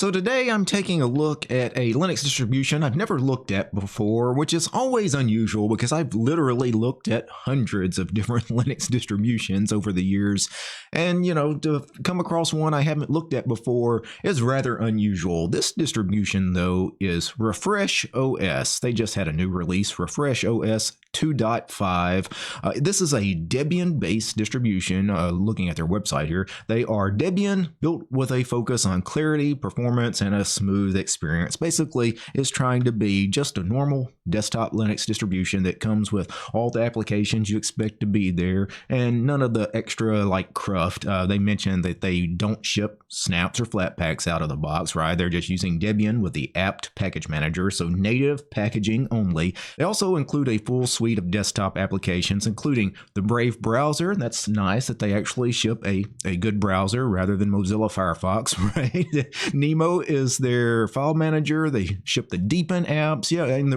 So today I'm taking a look at a Linux distribution I've never looked at before, which is always unusual because I've literally looked at hundreds of different Linux distributions over the years. And, to come across one I haven't looked at before is rather unusual. This distribution, though, is Refresh OS. They just had a new release, Refresh OS 2.5. This is a Debian-based distribution. Looking at their website here, they are Debian built with a focus on clarity, performance, and a smooth experience. Basically, it's trying to be just a normal desktop Linux distribution that comes with all the applications you expect to be there and none of the extra like cruft. They mentioned that they don't ship snaps or flatpaks out of the box, right? They're just using Debian with the apt package manager, so native packaging only. They also include a full suite of desktop applications, including the Brave browser. That's nice that they actually ship a good browser rather than Mozilla Firefox, right? Nemo is their file manager. They ship the Deepin apps,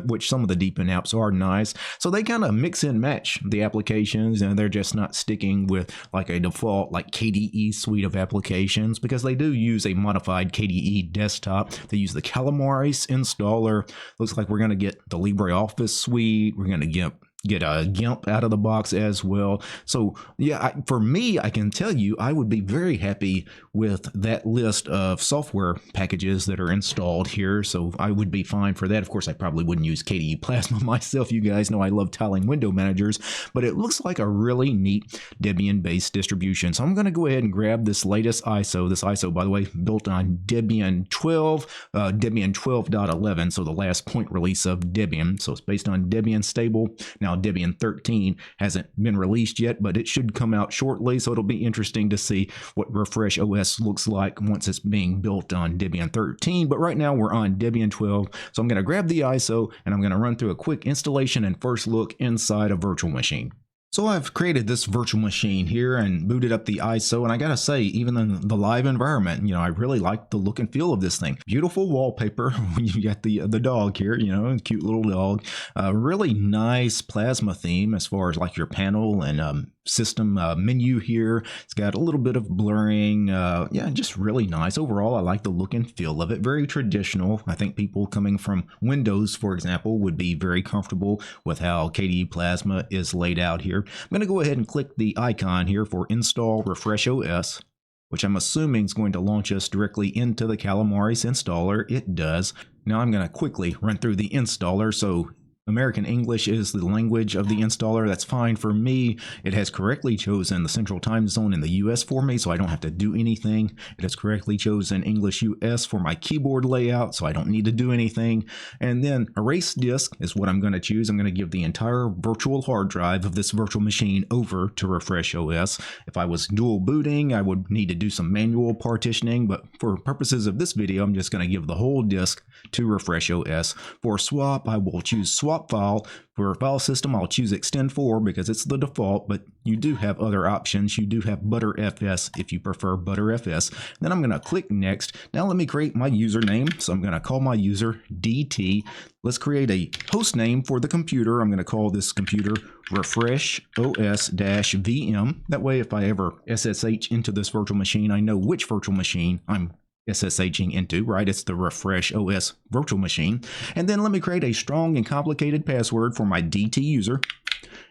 which some of the Deepin apps are nice. So they kind of mix and match the applications, and they're just not sticking with like a default like KDE suite of applications, because they do use a modified KDE desktop. They use the Calamares installer. Looks like we're going to get the LibreOffice suite. We're going to get a GIMP out of the box as well. So yeah, for me, I can tell you I would be very happy with that list of software packages that are installed here. So I would be fine for that. Of course, I probably wouldn't use KDE Plasma myself. You guys know I love tiling window managers, but it looks like a really neat Debian-based distribution. So I'm going to go ahead and grab this latest ISO. This ISO, by the way, built on Debian 12, Debian 12.11, so the last point release of Debian. So it's based on Debian stable. Now, Debian 13 hasn't been released yet, but it should come out shortly, so it'll be interesting to see what Refresh OS looks like once it's being built on Debian 13. But right now we're on Debian 12, so I'm going to grab the ISO and I'm going to run through a quick installation and first look inside a virtual machine. So I've created this virtual machine here and booted up the ISO, and I gotta say, even in the live environment, I really like the look and feel of this thing. Beautiful wallpaper. You got the dog here, cute little dog. Really nice plasma theme as far as like your panel and system menu here. It's got a little bit of blurring. Yeah, just really nice. Overall, I like the look and feel of it. Very traditional. I think people coming from Windows, for example, would be very comfortable with how KDE Plasma is laid out here. I'm going to go ahead and click the icon here for Install Refresh OS, which I'm assuming is going to launch us directly into the Calamares installer. It does. Now I'm going to quickly run through the installer. So American English is the language of the installer. That's fine for me. It has correctly chosen the central time zone in the US for me, so I don't have to do anything. It has correctly chosen English US for my keyboard layout, so I don't need to do anything. And then erase disk is what I'm going to choose. I'm going to give the entire virtual hard drive of this virtual machine over to Refresh OS. If I was dual booting, I would need to do some manual partitioning, but for purposes of this video, I'm just going to give the whole disk to Refresh OS. For swap, I will choose swap file. For a file system, I'll choose extend4 because it's the default, but you do have other options. You do have Btrfs if you prefer Btrfs. Then I'm going to click next. Now let me create my username. So I'm going to call my user DT. Let's create a host name for the computer. I'm going to call this computer Refresh OS-VM. That way, if I ever SSH into this virtual machine, I know which virtual machine I'm SSHing into, right? It's the Refresh OS virtual machine. And then let me create a strong and complicated password for my DT user,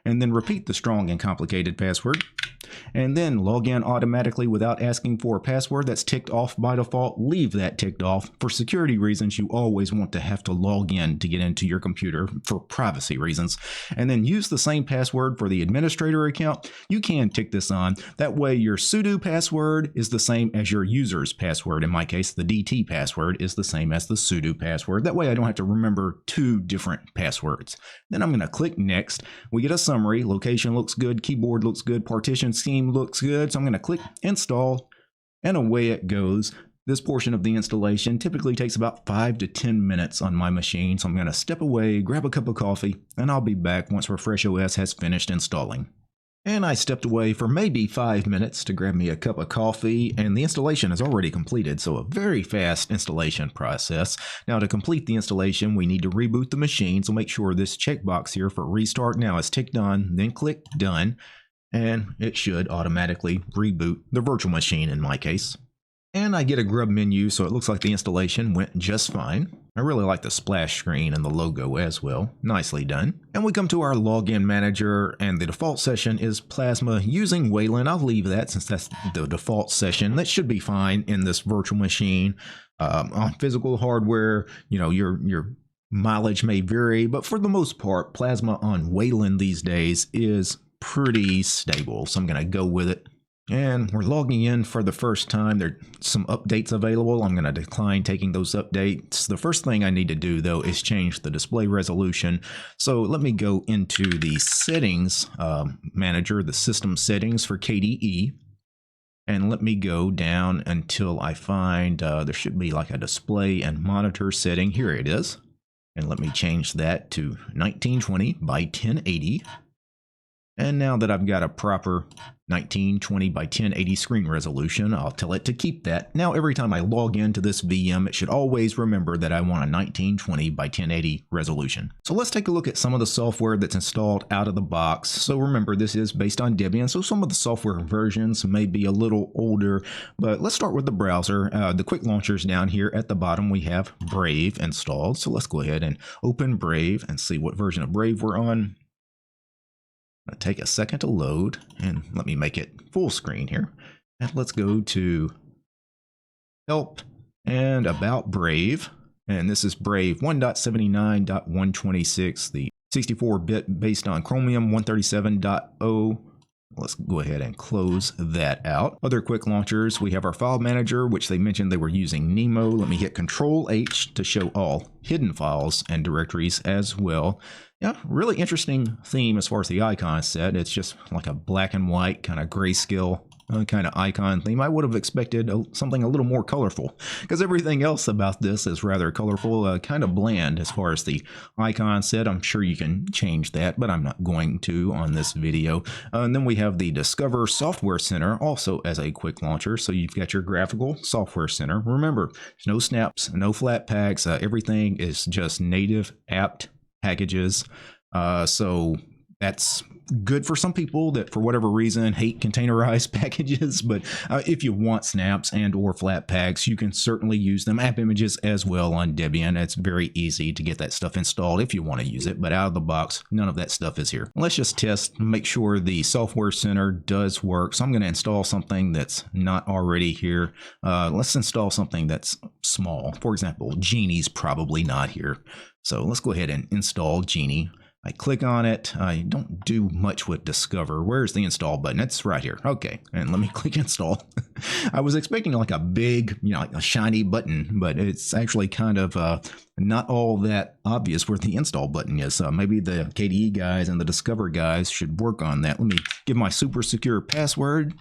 and then repeat the strong and complicated password, and then log in automatically without asking for a password. That's ticked off by default. Leave that ticked off. For security reasons, you always want to have to log in to get into your computer for privacy reasons. And then use the same password for the administrator account. You can tick this on. That way your sudo password is the same as your user's password. In my case, the DT password is the same as the sudo password. That way I don't have to remember two different passwords. Then I'm going to click next. We get a summary. Location looks good. Keyboard looks good. Partition scheme looks good. So I'm going to click install, and away it goes. This portion of the installation typically takes about 5 to 10 minutes on my machine. So I'm going to step away, grab a cup of coffee, and I'll be back once Refresh OS has finished installing. And I stepped away for maybe 5 minutes to grab me a cup of coffee, and the installation is already completed, so a very fast installation process. Now, to complete the installation, we need to reboot the machine, so make sure this checkbox here for restart now is ticked on, then click done, and it should automatically reboot the virtual machine in my case. And I get a grub menu, so it looks like the installation went just fine. I really like the splash screen and the logo as well. Nicely done. And we come to our login manager, and the default session is Plasma using Wayland. I'll leave that since that's the default session. That should be fine in this virtual machine. On physical hardware, you know, your mileage may vary, but for the most part, Plasma on Wayland these days is pretty stable. So I'm going to go with it. And we're logging in for the first time. There's some updates available. I'm going to decline taking those updates. The first thing I need to do, though, is change the display resolution. So let me go into the settings manager, the system settings for KDE. And let me go down until I find there should be like a display and monitor setting. Here it is. And let me change that to 1920 by 1080. And now that I've got a proper 1920 by 1080 screen resolution, I'll tell it to keep that. Now every time I log into this VM, it should always remember that I want a 1920 by 1080 resolution. So let's take a look at some of the software that's installed out of the box. So remember, this is based on Debian, so some of the software versions may be a little older, but let's start with the browser. The quick launchers down here at the bottom, we have Brave installed. So let's go ahead and open Brave and see what version of Brave we're on. It'll take a second to load, and let me make it full screen here. And let's go to Help and About Brave. And this is Brave 1.79.126, the 64-bit based on Chromium 137.0. Let's go ahead and close that out. Other quick launchers, we have our file manager, which they mentioned they were using Nemo. Let me hit Control-H to show all hidden files and directories as well. Yeah, really interesting theme as far as the icon set. It's just like a black and white kind of grayscale kind of icon theme. I would have expected something a little more colorful, because everything else about this is rather colorful, kind of bland as far as the icon set. I'm sure you can change that, but I'm not going to on this video. And then we have the Discover Software Center also as a quick launcher. So you've got your graphical software center. Remember, there's no snaps, no Flatpaks. Everything is just native apt packages. So that's good for some people that for whatever reason hate containerized packages, but if you want snaps and or Flatpaks, you can certainly use them. App images as well on Debian. It's very easy to get that stuff installed if you want to use it, but out of the box, none of that stuff is here. Let's just test, make sure the software center does work. So I'm going to install something that's not already here. Let's install something that's small. For example, Genie's probably not here. So let's go ahead and install Genie. I click on it. I don't do much with Discover. Where's the install button? It's right here. Okay, and let me click install. I was expecting like a big, like a shiny button, but it's actually kind of not all that obvious where the install button is. Maybe the KDE guys and the Discover guys should work on that. Let me give my super secure password.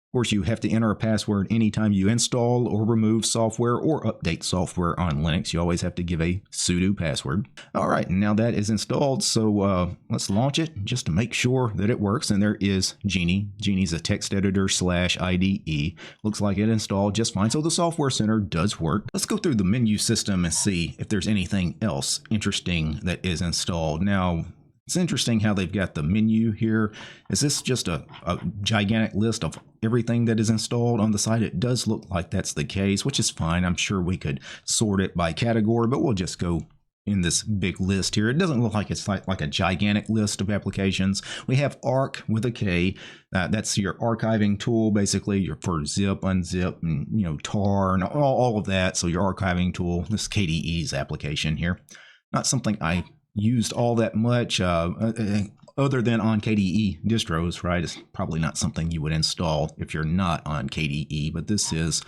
Of course, you have to enter a password anytime you install or remove software or update software on Linux. You always have to give a sudo password. All right, now that is installed, so let's launch it just to make sure that it works. And there is Genie. Genie's a text editor / IDE. Looks like it installed just fine, so the software center does work. Let's go through the menu system and see if there's anything else interesting that is installed. Now, it's interesting how they've got the menu here. Is this just a gigantic list of everything that is installed on the site? It does look like that's the case, which is fine. I'm sure we could sort it by category, but we'll just go in this big list here. It doesn't look like it's like a gigantic list of applications. We have Arc with a K. That's your archiving tool, basically, for zip, unzip, and tar, and all of that. So your archiving tool. This is KDE's application here. Not something I used all that much other than on KDE distros, right? It's probably not something you would install if you're not on KDE, but this is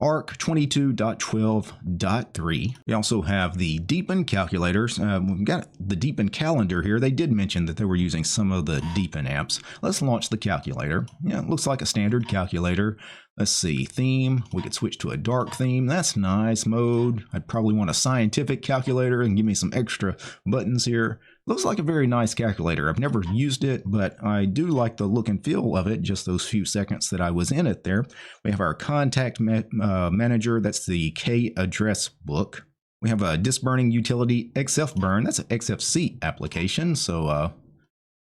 Arc 22.12.3. We also have the Deepin calculators. We've got the Deepin calendar here. They did mention that they were using some of the Deepin apps. Let's launch the calculator. Yeah, it looks like a standard calculator. Let's see, theme. We could switch to a dark theme. That's nice. Mode. I'd probably want a scientific calculator and give me some extra buttons here. Looks like a very nice calculator. I've never used it, but I do like the look and feel of it, just those few seconds that I was in it there. We have our contact manager. That's the K address book. We have a disk burning utility, XFburn. That's an XFC application. So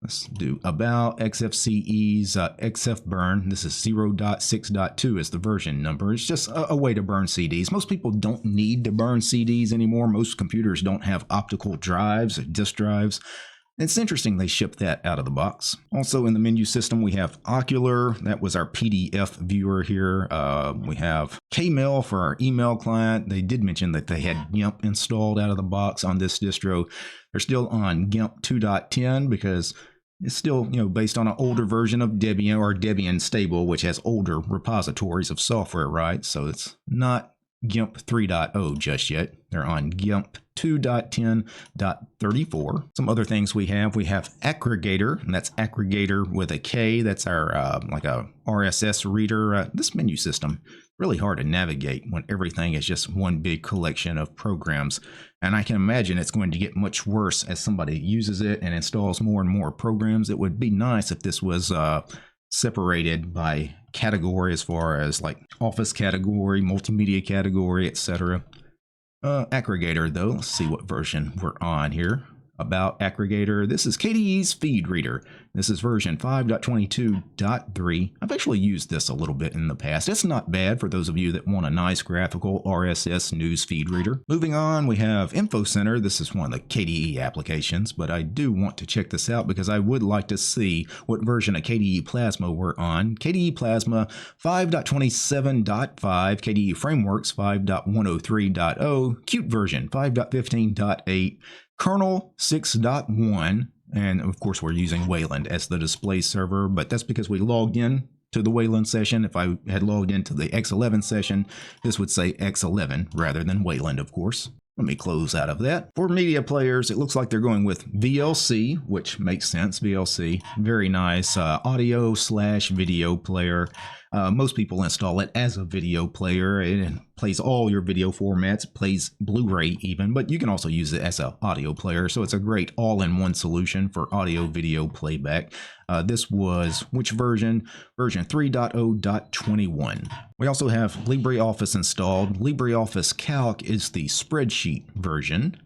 Let's do about XFCE's XF burn. This is 0.6.2 is the version number. It's just a way to burn CDs. Most people don't need to burn CDs anymore. Most computers don't have optical drives or disk drives. It's interesting they ship that out of the box. Also in the menu system, we have Ocular. That was our PDF viewer here. We have Kmail for our email client. They did mention that they had GIMP installed out of the box on this distro. They're still on GIMP 2.10 because it's still, based on an older version of Debian or Debian stable, which has older repositories of software, right? So it's not GIMP 3.0 just yet. They're on GIMP 2.10.34. Some other things we have Aggregator, and that's Aggregator with a K. That's our like a RSS reader. This menu system, really hard to navigate when everything is just one big collection of programs. And I can imagine it's going to get much worse as somebody uses it and installs more and more programs. It would be nice if this was separated by category, as far as like Office category, multimedia category, etc. Aggregator though, let's see what version we're on here. About Aggregator, this is KDE's feed reader. This is version 5.22.3. I've actually used this a little bit in the past. It's not bad for those of you that want a nice graphical RSS news feed reader. Moving on, we have Info Center. This is one of the KDE applications, but I do want to check this out because I would like to see what version of KDE Plasma we're on. KDE Plasma 5.27.5, KDE Frameworks 5.103.0, Qt version 5.15.8, kernel 6.1, and of course we're using Wayland as the display server, but that's because we logged in to the Wayland session. If I had logged into the X11 session, this would say X11 rather than Wayland, of course. Let me close out of that. For media players, it looks like they're going with VLC, which makes sense. VLC, very nice audio/video player. Most people install it as a video player. It plays all your video formats, plays Blu-ray even, but you can also use it as an audio player. So it's a great all-in-one solution for audio-video playback. This was which version? Version 3.0.21. We also have LibreOffice installed. LibreOffice Calc is the spreadsheet version.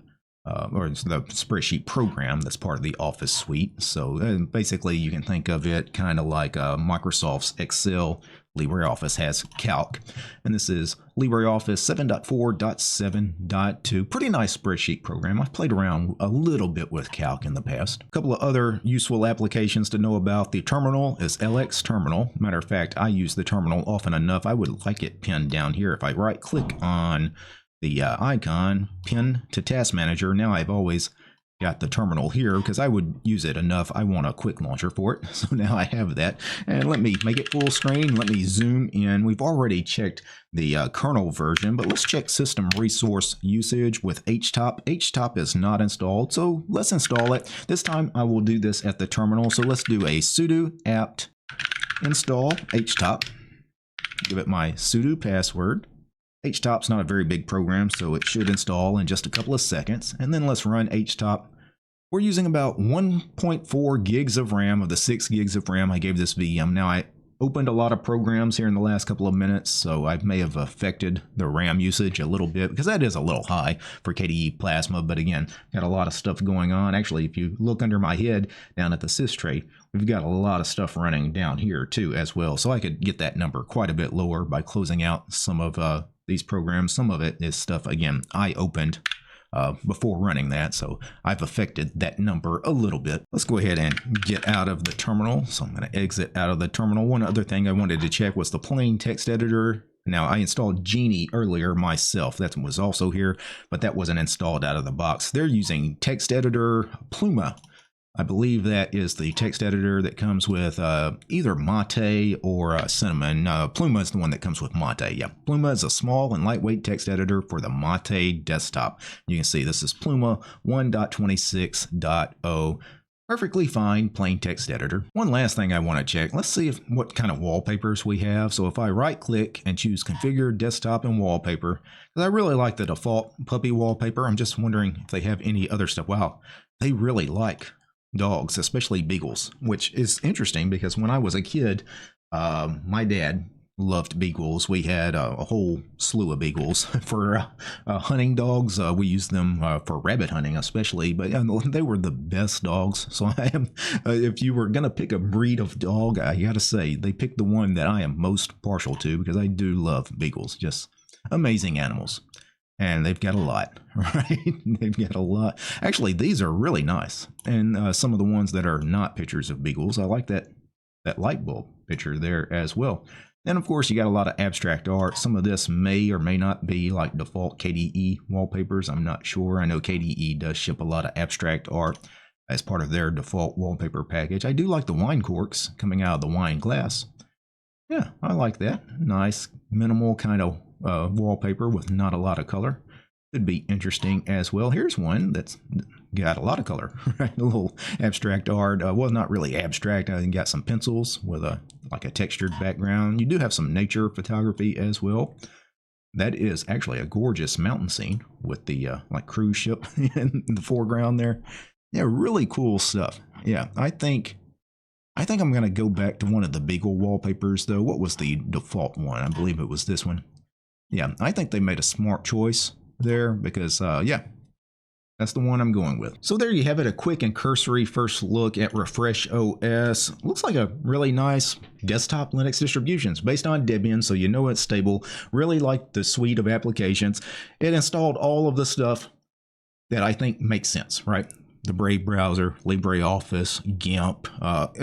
Or it's the spreadsheet program that's part of the Office suite. So basically you can think of it kind of like Microsoft's Excel. LibreOffice has Calc, and this is LibreOffice 7.4.7.2. Pretty nice spreadsheet program. I've played around a little bit with Calc in the past. A couple of other useful applications to know about. The terminal is LX Terminal. Matter of fact, I use the terminal often enough. I would like it pinned down here. If I right click on the icon, pin to task manager, now I've always got the terminal here because I would use it enough. I want a quick launcher for it. So now I have that. And let me make it full screen. Let me zoom in. We've already checked the kernel version, but let's check system resource usage with HTOP. HTOP is not installed, so let's install it. This time I will do this at the terminal. So let's do a sudo apt install HTOP. Give it my sudo password. HTOP's not a very big program, so it should install in just a couple of seconds. And then let's run HTOP. We're using about 1.4 gigs of RAM of the 6 gigs of RAM I gave this VM. Now, I opened a lot of programs here in the last couple of minutes, so I may have affected the RAM usage a little bit because that is a little high for KDE Plasma. But again, got a lot of stuff going on. Actually, if you look under my head down at the sys tray, we've got a lot of stuff running down here too as well. So I could get that number quite a bit lower by closing out some of these programs. Some of it is stuff, again, I opened before running that, so I've affected that number a little bit. Let's go ahead and get out of the terminal. So I'm going to exit out of the terminal. One other thing I wanted to check was the plain text editor. Now, I installed Genie earlier myself. That was also here, but that wasn't installed out of the box. They're using text editor Pluma. I believe that is the text editor that comes with either Mate or Cinnamon. Pluma is the one that comes with Mate. Yeah, Pluma is a small and lightweight text editor for the Mate desktop. You can see this is Pluma 1.26.0. Perfectly fine plain text editor. One last thing I want to check. Let's see what kind of wallpapers we have. So if I right click and choose configure desktop and wallpaper, because I really like the default puppy wallpaper. I'm just wondering if they have any other stuff. Wow, they really like dogs, especially beagles, which is interesting because when I was a kid, my dad loved beagles. We had a whole slew of beagles for hunting dogs. We used them for rabbit hunting, especially. But they were the best dogs. So I am, if you were gonna pick a breed of dog, I gotta say they picked the one that I am most partial to because I do love beagles. Just amazing animals. And they've got a lot, right? They've got a lot. Actually, these are really nice. And some of the ones that are not pictures of beagles, I like that light bulb picture there as well. And of course, you got a lot of abstract art. Some of this may or may not be like default KDE wallpapers. I'm not sure. I know KDE does ship a lot of abstract art as part of their default wallpaper package. I do like the wine corks coming out of the wine glass. Yeah, I like that. Nice, minimal kind of wallpaper with not a lot of color. Could be interesting as well. Here's one that's got a lot of color, right? A little abstract art. Well, not really abstract. I got some pencils with like a textured background. You do have some nature photography as well. That is actually a gorgeous mountain scene with the like cruise ship in the foreground there. Yeah, really cool stuff. Yeah, I think I'm going to go back to one of the Beagle wallpapers, though. What was the default one? I believe it was this one. Yeah, I think they made a smart choice there because, yeah, that's the one I'm going with. So there you have it, a quick and cursory first look at Refresh OS. Looks like a really nice desktop Linux distribution. It's based on Debian, so you know it's stable. Really like the suite of applications. It installed all of the stuff that I think makes sense, right? The Brave browser, LibreOffice, GIMP,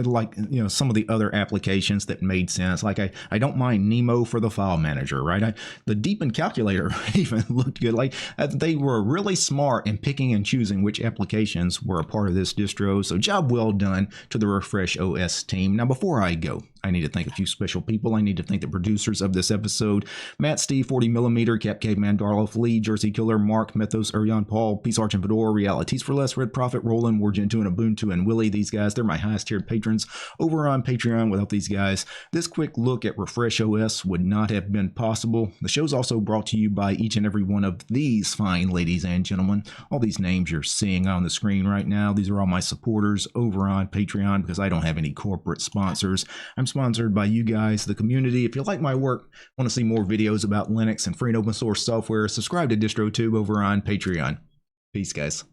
like, you know, some of the other applications that made sense. Like I don't mind Nemo for the file manager, right? The Deepin calculator even looked good. Like they were really smart in picking and choosing which applications were a part of this distro. So job well done to the Refresh OS team. Now, before I go, I need to thank a few special people. I need to thank the producers of this episode: Matt, Steve, 40mm, Cap Caveman, Darloff, Lee, Jersey Killer, Mark, Mythos, Urion, Paul, Peace Arch and Fedora, Realities for Less, Red Prophet, Roland, Wargento, and Ubuntu, and Willie. These guys, they're my highest tiered patrons over on Patreon. Without these guys, this quick look at Refresh OS would not have been possible. The show's also brought to you by each and every one of these fine ladies and gentlemen. All these names you're seeing on the screen right now, these are all my supporters over on Patreon because I don't have any corporate sponsors. I'm sponsored by you guys, the community. If you like my work, want to see more videos about Linux and free and open source software, subscribe to DistroTube over on Patreon. Peace, guys.